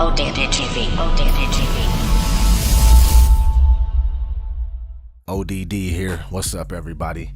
ODD here. What's up, everybody?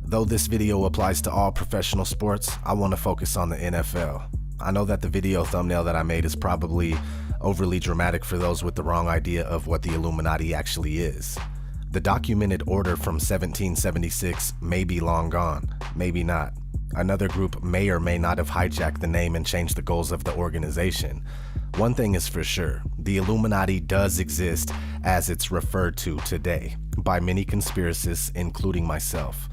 Though this video applies to all professional sports, I want to focus on the NFL. I know that the video thumbnail that I made is probably overly dramatic for those with the wrong idea of what the Illuminati actually is. The documented order from 1776 may be long gone, maybe not. Another group may or may not have hijacked the name and changed the goals of the organization. One thing is for sure, the Illuminati does exist as it's referred to today by many conspiracists, including myself.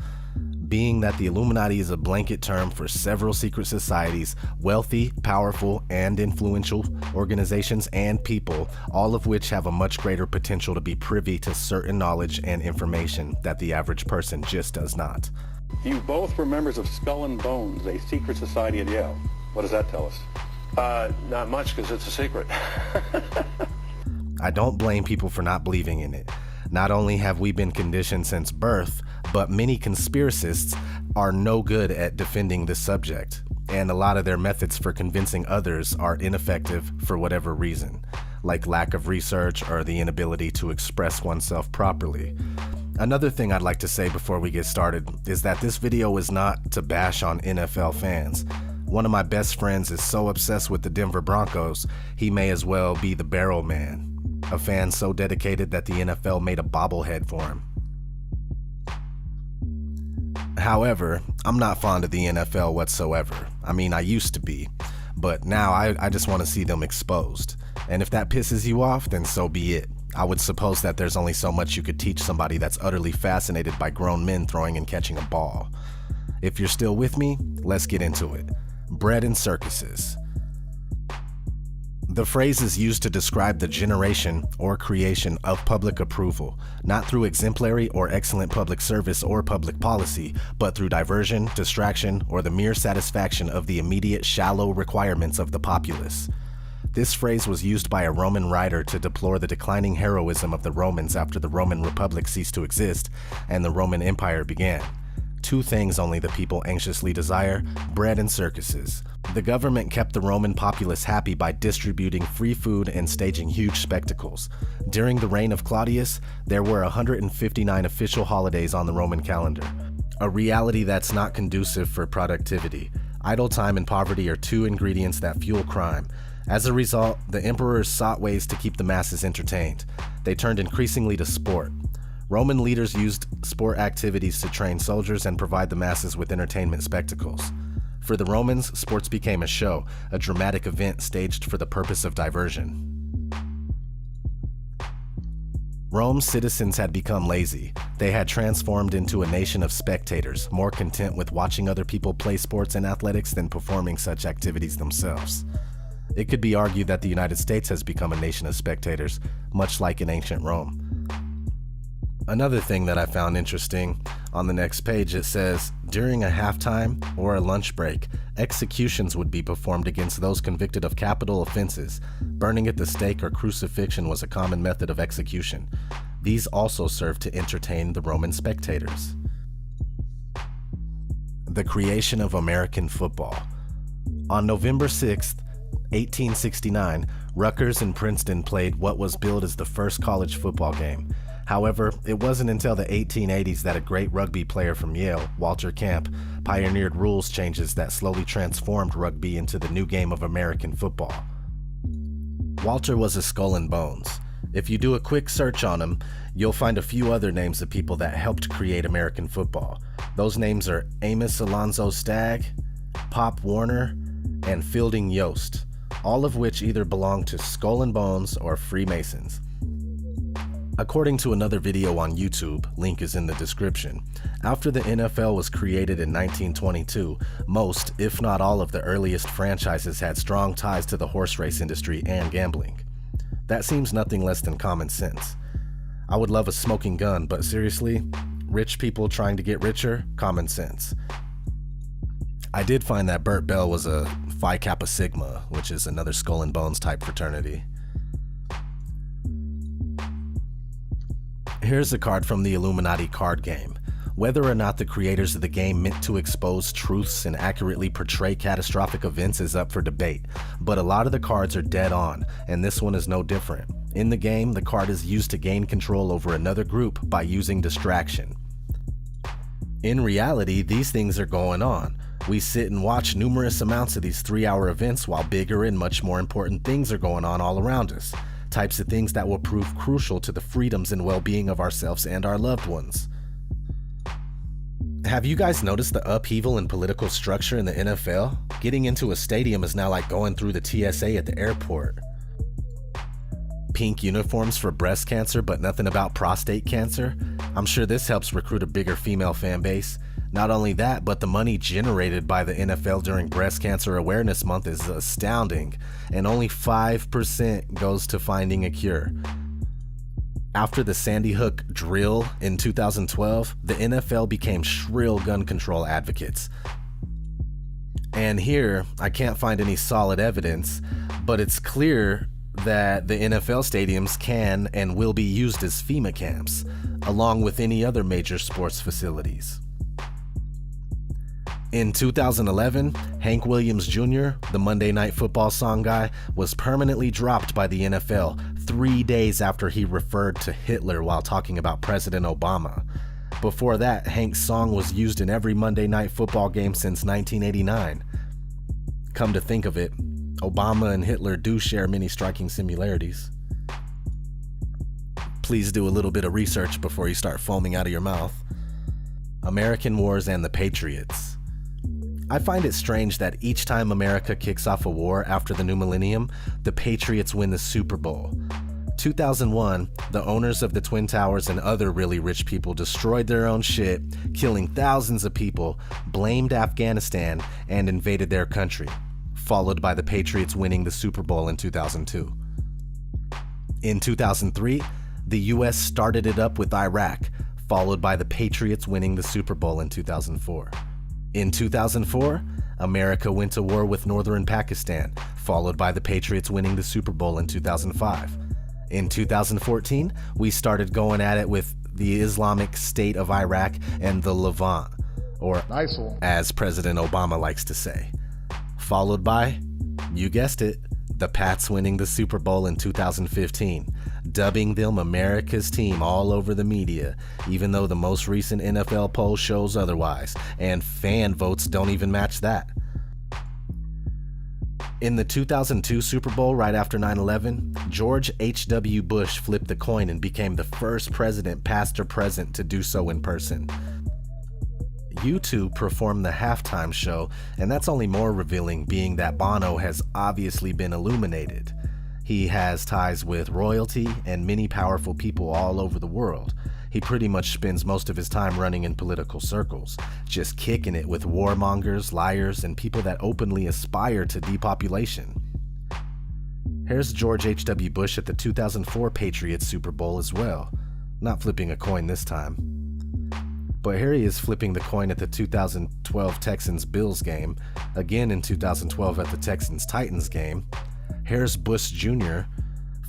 Being that the Illuminati is a blanket term for several secret societies, wealthy, powerful, and influential organizations and people, all of which have a much greater potential to be privy to certain knowledge and information that the average person just does not. You both were members of Skull and Bones, a secret society at Yale. What does that tell us? Not much, because it's a secret. I don't blame people for not believing in it. Not only have we been conditioned since birth, but many conspiracists are no good at defending this subject, and a lot of their methods for convincing others are ineffective for whatever reason, like lack of research or the inability to express oneself properly. Another thing I'd like to say before we get started is that this video is not to bash on NFL fans. One of my best friends is so obsessed with the Denver Broncos, he may as well be the barrel man. A fan so dedicated that the NFL made a bobblehead for him. However, I'm not fond of the NFL whatsoever. I mean, I used to be, but now I just want to see them exposed. And if that pisses you off, then so be it. I would suppose that there's only so much you could teach somebody that's utterly fascinated by grown men throwing and catching a ball. If you're still with me, let's get into it. Bread and circuses. The phrase is used to describe the generation or creation of public approval, not through exemplary or excellent public service or public policy, but through diversion, distraction, or the mere satisfaction of the immediate shallow requirements of the populace. This phrase was used by a Roman writer to deplore the declining heroism of the Romans after the Roman Republic ceased to exist and the Roman Empire began. Two things only the people anxiously desire: bread and circuses. The government kept the Roman populace happy by distributing free food and staging huge spectacles. During the reign of Claudius, there were 159 official holidays on the Roman calendar, a reality that's not conducive for productivity. Idle time and poverty are two ingredients that fuel crime. As a result, the emperors sought ways to keep the masses entertained. They turned increasingly to sport. Roman leaders used sport activities to train soldiers and provide the masses with entertainment spectacles. For the Romans, sports became a show, a dramatic event staged for the purpose of diversion. Rome's citizens had become lazy. They had transformed into a nation of spectators, more content with watching other people play sports and athletics than performing such activities themselves. It could be argued that the United States has become a nation of spectators, much like in ancient Rome. Another thing that I found interesting, on the next page it says, during a halftime or a lunch break, executions would be performed against those convicted of capital offenses. Burning at the stake or crucifixion was a common method of execution. These also served to entertain the Roman spectators. The creation of American football. On November 6th, 1869, Rutgers and Princeton played what was billed as the first college football game. However, it wasn't until the 1880s that a great rugby player from Yale, Walter Camp, pioneered rules changes that slowly transformed rugby into the new game of American football. Walter was a Skull and Bones. If you do a quick search on him, you'll find a few other names of people that helped create American football. Those names are Amos Alonzo Stagg, Pop Warner, and Fielding Yost, all of which either belong to Skull and Bones or Freemasons. According to another video on YouTube, link is in the description, after the NFL was created in 1922, most, if not all of the earliest franchises had strong ties to the horse race industry and gambling. That seems nothing less than common sense. I would love a smoking gun, but seriously, rich people trying to get richer, common sense. I did find that Burt Bell was a Phi Kappa Sigma, which is another Skull and Bones type fraternity. Here's a card from the Illuminati card game. Whether or not the creators of the game meant to expose truths and accurately portray catastrophic events is up for debate, but a lot of the cards are dead on, and this one is no different. In the game, the card is used to gain control over another group by using distraction. In reality, these things are going on. We sit and watch numerous amounts of these 3-hour events while bigger and much more important things are going on all around us. Types of things that will prove crucial to the freedoms and well-being of ourselves and our loved ones. Have you guys noticed the upheaval in political structure in the NFL? Getting into a stadium is now like going through the TSA at the airport. Pink uniforms for breast cancer, but nothing about prostate cancer? I'm sure this helps recruit a bigger female fan base. Not only that, but the money generated by the NFL during Breast Cancer Awareness Month is astounding, and only 5% goes to finding a cure. After the Sandy Hook drill in 2012, the NFL became shrill gun control advocates. And here, I can't find any solid evidence, but it's clear that the NFL stadiums can and will be used as FEMA camps, along with any other major sports facilities. In 2011, Hank Williams Jr., the Monday Night Football song guy, was permanently dropped by the NFL 3 days after he referred to Hitler while talking about President Obama. Before that, Hank's song was used in every Monday Night Football game since 1989. Come to think of it, Obama and Hitler do share many striking similarities. Please do a little bit of research before you start foaming out of your mouth. American Wars and the Patriots. I find it strange that each time America kicks off a war after the new millennium, the Patriots win the Super Bowl. 2001, the owners of the Twin Towers and other really rich people destroyed their own shit, killing thousands of people, blamed Afghanistan, and invaded their country, followed by the Patriots winning the Super Bowl in 2002. In 2003, the US started it up with Iraq, followed by the Patriots winning the Super Bowl in 2004. In 2004, America went to war with northern Pakistan, followed by the Patriots winning the Super Bowl in 2005. In 2014, we started going at it with the Islamic State of Iraq and the Levant, or ISIL, as President Obama likes to say. Followed by, you guessed it, the Pats winning the Super Bowl in 2015, dubbing them America's team all over the media, even though the most recent NFL poll shows otherwise, and fan votes don't even match that. In the 2002 Super Bowl right after 9/11, George H.W. Bush flipped the coin and became the first president past or present to do so in person. U2 performed the halftime show, and that's only more revealing being that Bono has obviously been illuminated. He has ties with royalty and many powerful people all over the world. He pretty much spends most of his time running in political circles, just kicking it with warmongers, liars, and people that openly aspire to depopulation. Here's George H.W. Bush at the 2004 Patriots Super Bowl as well, not flipping a coin this time. But here he is flipping the coin at the 2012 Texans-Bills game, again in 2012 at the Texans-Titans game. Here's Bush Jr.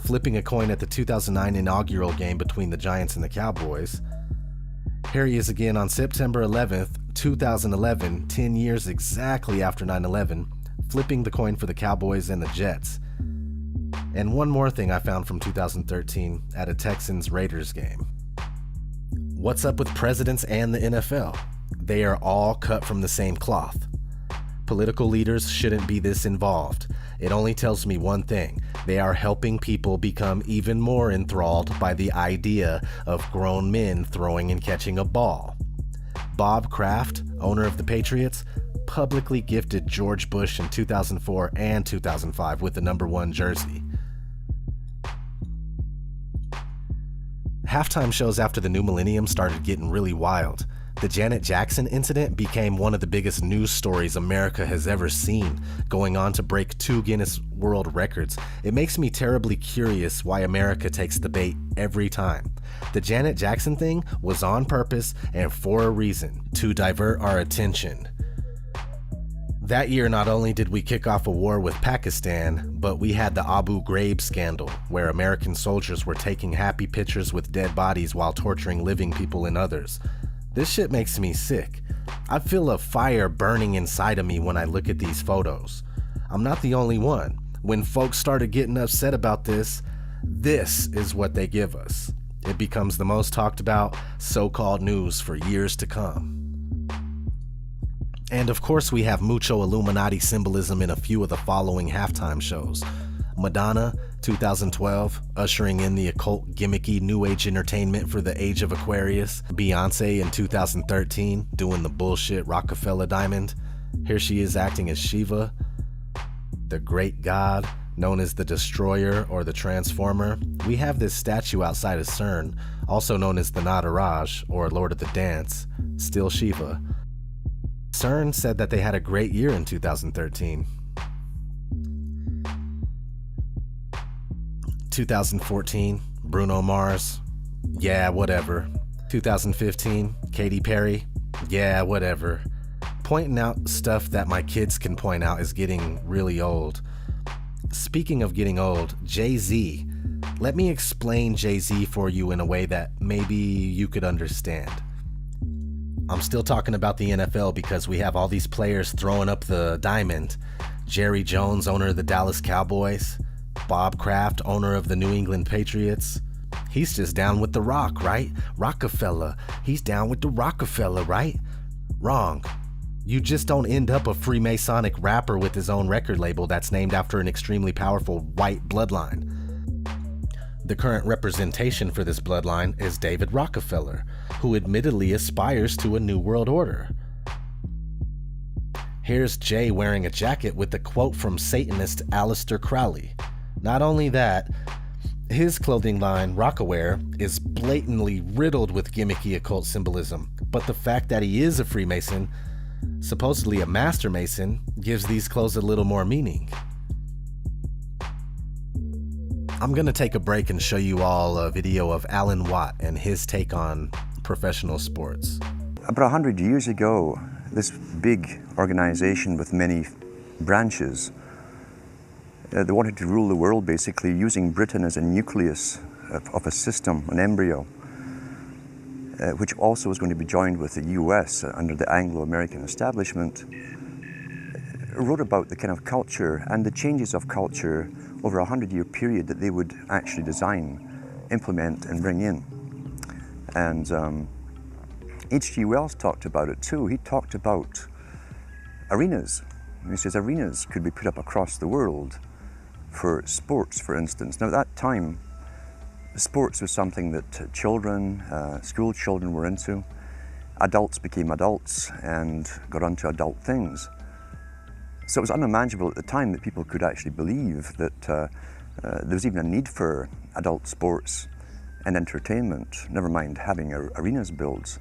flipping a coin at the 2009 inaugural game between the Giants and the Cowboys. Here he is again on September 11th, 2011, 10 years exactly after 9/11, flipping the coin for the Cowboys and the Jets. And one more thing I found from 2013 at a Texans-Raiders game. What's up with presidents and the NFL? They are all cut from the same cloth. Political leaders shouldn't be this involved. It only tells me one thing. They are helping people become even more enthralled by the idea of grown men throwing and catching a ball. Bob Kraft, owner of the Patriots, publicly gifted George Bush in 2004 and 2005 with the #1 jersey. Halftime shows after the new millennium started getting really wild. The Janet Jackson incident became one of the biggest news stories America has ever seen, going on to break 2 Guinness World Records. It makes me terribly curious why America takes the bait every time. The Janet Jackson thing was on purpose and for a reason, to divert our attention. That year, not only did we kick off a war with Pakistan, but we had the Abu Ghraib scandal, where American soldiers were taking happy pictures with dead bodies while torturing living people and others. This shit makes me sick. I feel a fire burning inside of me when I look at these photos. I'm not the only one. When folks started getting upset about this is what they give us. It becomes the most talked about so-called news for years to come. And of course we have mucho Illuminati symbolism in a few of the following halftime shows. Madonna, 2012, ushering in the occult gimmicky new age entertainment for the age of Aquarius. Beyonce in 2013, doing the bullshit Rockefeller diamond. Here she is acting as Shiva, the great god, known as the Destroyer or the Transformer. We have this statue outside of CERN, also known as the Nataraj or Lord of the Dance, still Shiva. CERN said that they had a great year in 2013. 2014, Bruno Mars, yeah, whatever. 2015, Katy Perry, yeah, whatever. Pointing out stuff that my kids can point out is getting really old. Speaking of getting old, Jay-Z. Let me explain Jay-Z for you in a way that maybe you could understand. I'm still talking about the NFL because we have all these players throwing up the diamond. Jerry Jones, owner of the Dallas Cowboys. Bob Kraft, owner of the New England Patriots. He's just down with the Rock, right? Rockefeller. He's down with the Rockefeller, right? Wrong. You just don't end up a Freemasonic rapper with his own record label that's named after an extremely powerful white bloodline. The current representation for this bloodline is David Rockefeller, who admittedly aspires to a new world order. Here's Jay wearing a jacket with a quote from Satanist Aleister Crowley. Not only that, his clothing line, Rockaware, is blatantly riddled with gimmicky occult symbolism, but the fact that he is a Freemason, supposedly a Master Mason, gives these clothes a little more meaning. I'm gonna take a break and show you all a video of Alan Watt and his take on professional sports. About 100 years ago, this big organization with many branches, they wanted to rule the world basically using Britain as a nucleus of a system, an embryo, which also was going to be joined with the US under the Anglo-American establishment. Wrote about the kind of culture and the changes of culture over a 100-year period that they would actually design, implement and bring in. And H.G. Wells talked about it too. He talked about arenas. He says arenas could be put up across the world for sports, for instance. Now at that time, sports was something that children, school children were into. Adults became adults and got onto adult things. So it was unimaginable at the time that people could actually believe that there was even a need for adult sports and entertainment, never mind having arenas built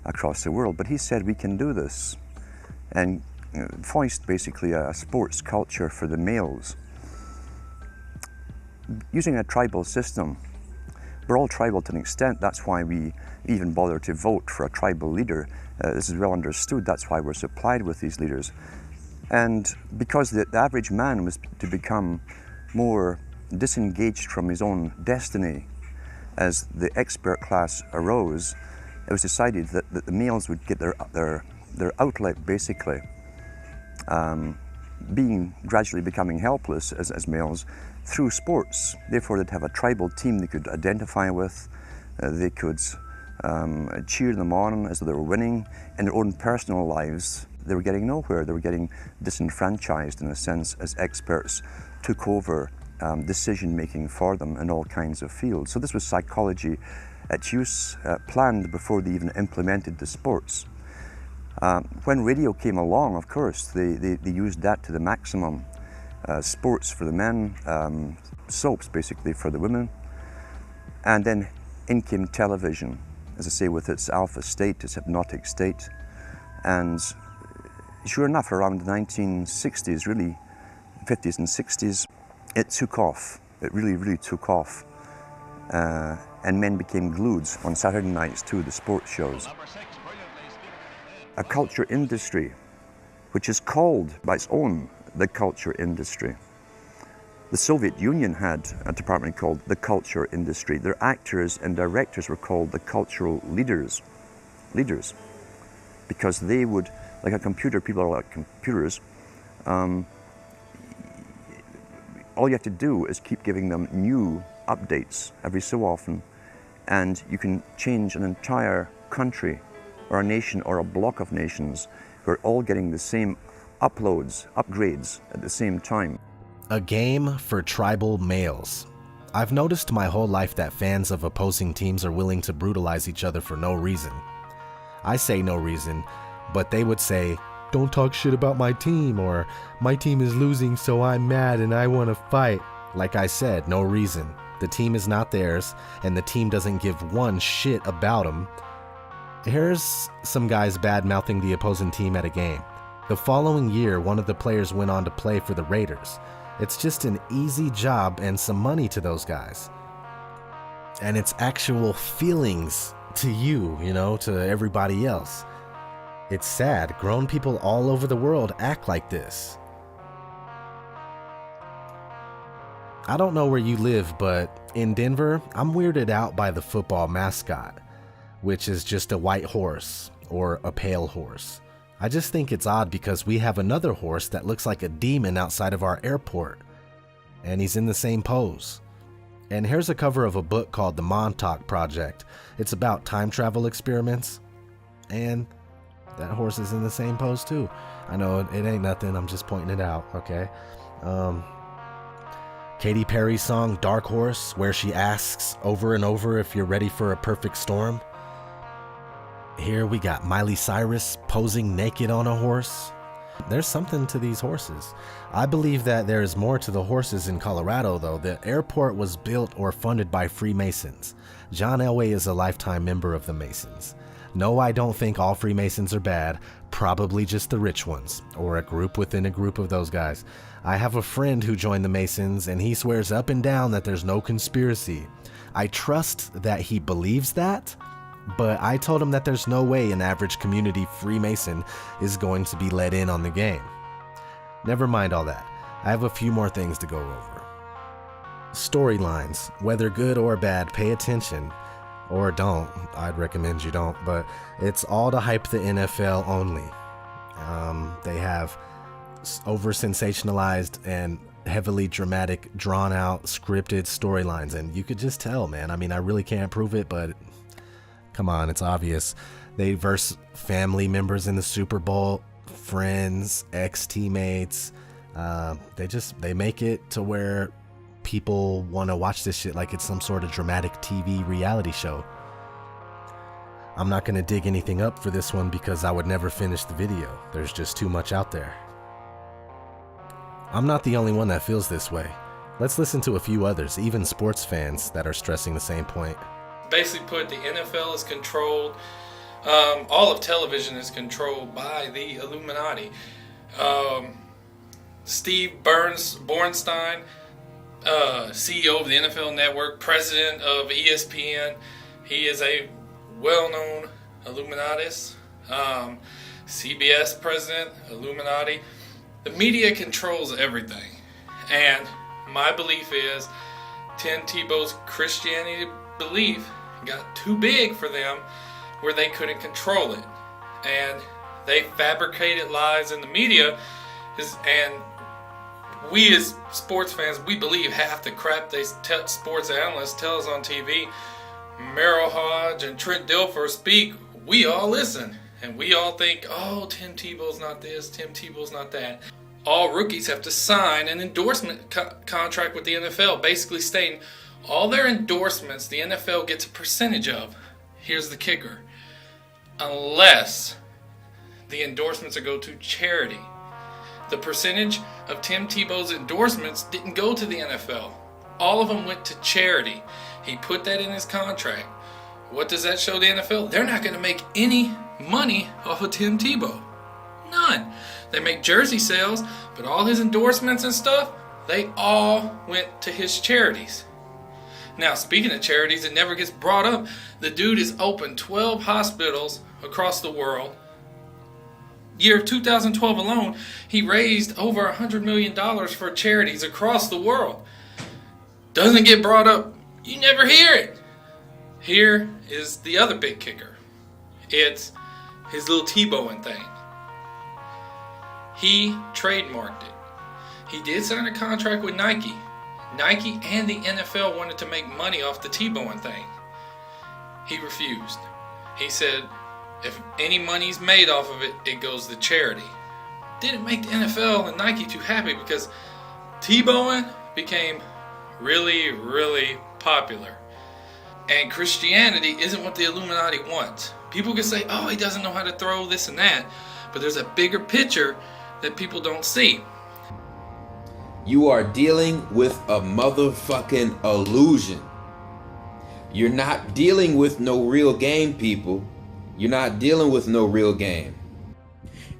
across the world. But he said we can do this and foist basically a sports culture for the males. Using a tribal system, we're all tribal to an extent. That's why we even bother to vote for a tribal leader. This is well understood. That's why we're supplied with these leaders. And because the average man was to become more disengaged from his own destiny as the expert class arose, it was decided that the males would get their outlet basically, gradually becoming helpless as males through sports. Therefore they'd have a tribal team they could identify with, they could cheer them on as though they were winning. In their own personal lives, they were getting nowhere. They were getting disenfranchised in a sense as experts took over decision making for them in all kinds of fields. So this was psychology at use, planned before they even implemented the sports. When radio came along, of course, they used that to the maximum. Sports for the men, soaps basically for the women, and then in came television, as I say, with its alpha state, its hypnotic state. And sure enough, around the 1960s, really, 50s and 60s, it took off. It really took off. And men became glued on Saturday nights to the sports shows. A culture industry, which is called by its own the culture industry. The Soviet Union had a department called the culture industry. Their actors and directors were called the cultural leaders. leaders, because they would, like a computer, people are like computers, all you have to do is keep giving them new updates every so often, and you can change an entire country or a nation or a block of nations who are all getting the same upgrades at the same time. A game for tribal males. I've noticed my whole life that fans of opposing teams are willing to brutalize each other for no reason. I say no reason, but they would say, "Don't talk shit about my team," or "My team is losing so I'm mad and I want to fight." Like I said, no reason. The team is not theirs, and the team doesn't give one shit about them. Here's some guys bad-mouthing the opposing team at a game. The following year, one of the players went on to play for the Raiders. It's just an easy job and some money to those guys. And it's actual feelings to you, to everybody else. It's sad. Grown people all over the world act like this. I don't know where you live, but in Denver, I'm weirded out by the football mascot, which is just a white horse or a pale horse. I just think it's odd because we have another horse that looks like a demon outside of our airport, and he's in the same pose. And here's a cover of a book called The Montauk Project. It's about time travel experiments, and that horse is in the same pose too. I know it ain't nothing, I'm just pointing it out, okay? Katy Perry's song Dark Horse, where she asks over and over if you're ready for a perfect storm. Here we got Miley Cyrus posing naked on a horse. There's something to these horses. I believe that there is more to the horses in Colorado, though. The airport was built or funded by Freemasons. John Elway is a lifetime member of the Masons. No, I don't think all Freemasons are bad, probably just the rich ones, or a group within a group of those guys. I have a friend who joined the Masons, and he swears up and down that there's no conspiracy. I trust that he believes that, but I told him that there's no way an average community Freemason is going to be let in on the game. Never mind all that. I have a few more things to go over. Storylines, whether good or bad, pay attention. Or don't. I'd recommend you don't, but it's all to hype the NFL only. They have over-sensationalized and heavily dramatic, drawn-out, scripted storylines, and you could just tell, man. I mean, I really can't prove it, but come on, it's obvious. They verse family members in the Super Bowl, friends, ex-teammates. They make it to where people want to watch this shit like it's some sort of dramatic TV reality show. I'm not going to dig anything up for this one because I would never finish the video. There's just too much out there. I'm not the only one that feels this way. Let's listen to a few others, even sports fans, that are stressing the same point. Basically put, the NFL is controlled, all of television is controlled by the Illuminati. Steve Bornstein, CEO of the NFL Network, president of ESPN, he is a well-known Illuminatist. CBS president, Illuminati. The media controls everything. And my belief is Tim Tebow's Christianity belief got too big for them where they couldn't control it. And they fabricated lies in the media. And we as sports fans, we believe half the crap they sports analysts tell us on TV. Merrill Hodge and Trent Dilfer speak, we all listen. And we all think, oh, Tim Tebow's not this, Tim Tebow's not that. All rookies have to sign an endorsement contract with the NFL, basically stating all their endorsements the NFL gets a percentage of. Here's the kicker. Unless the endorsements go to charity. The percentage of Tim Tebow's endorsements didn't go to the NFL. All of them went to charity. He put that in his contract. What does that show the NFL? They're not going to make any money off of Tim Tebow. None. They make jersey sales, but all his endorsements and stuff, they all went to his charities. Now, speaking of charities, it never gets brought up. The dude has opened 12 hospitals across the world. Year 2012 alone, he raised over $100 million for charities across the world. Doesn't get brought up. You never hear it. Here is the other big kicker. It's his little Tebowing thing. He trademarked it. He did sign a contract with Nike. Nike and the NFL wanted to make money off the Tebowing thing. He refused. He said if any money's made off of it, it goes to charity. Didn't make the NFL and Nike too happy because Tebowing became really, really popular. And Christianity isn't what the Illuminati wants. People can say, oh, he doesn't know how to throw this and that, but there's a bigger picture that people don't see. You are dealing with a motherfucking illusion. You're not dealing with no real game, people. You're not dealing with no real game.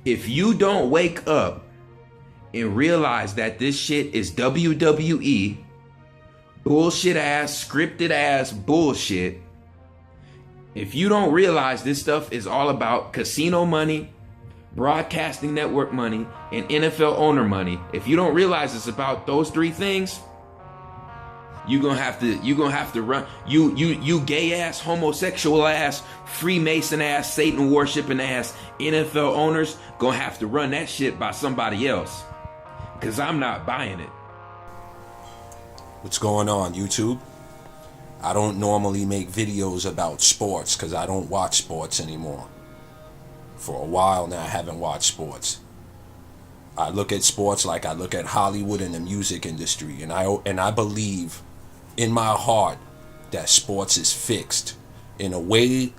If you don't wake up and realize that this shit is WWE, bullshit ass, scripted ass bullshit, if you don't realize this stuff is all about casino money, broadcasting network money, and NFL owner money, if you don't realize it's about those three things, you're gonna have to run, you gay ass, homosexual ass, Freemason ass, Satan worshiping ass NFL owners gonna have to run that shit by somebody else, because I'm not buying it. What's going on, YouTube? I don't normally make videos about sports because I don't watch sports anymore. For a while now, I haven't watched sports. I look at sports like I look at Hollywood and the music industry, and I believe in my heart that sports is fixed in a way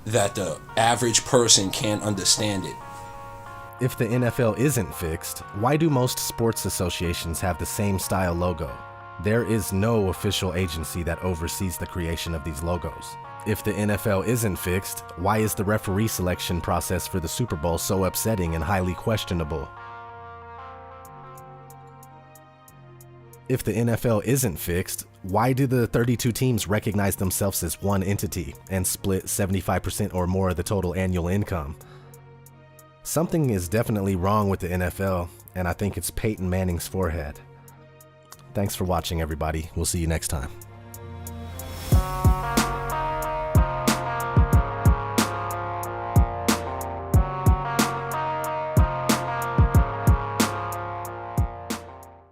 that the average person can't understand it. If the NFL isn't fixed, why do most sports associations have the same style logo? There is no official agency that oversees the creation of these logos. If the NFL isn't fixed, why is the referee selection process for the Super Bowl so upsetting and highly questionable? If the NFL isn't fixed, why do the 32 teams recognize themselves as one entity and split 75% or more of the total annual income? Something is definitely wrong with the NFL, and I think it's Peyton Manning's forehead. Thanks for watching, everybody. We'll see you next time.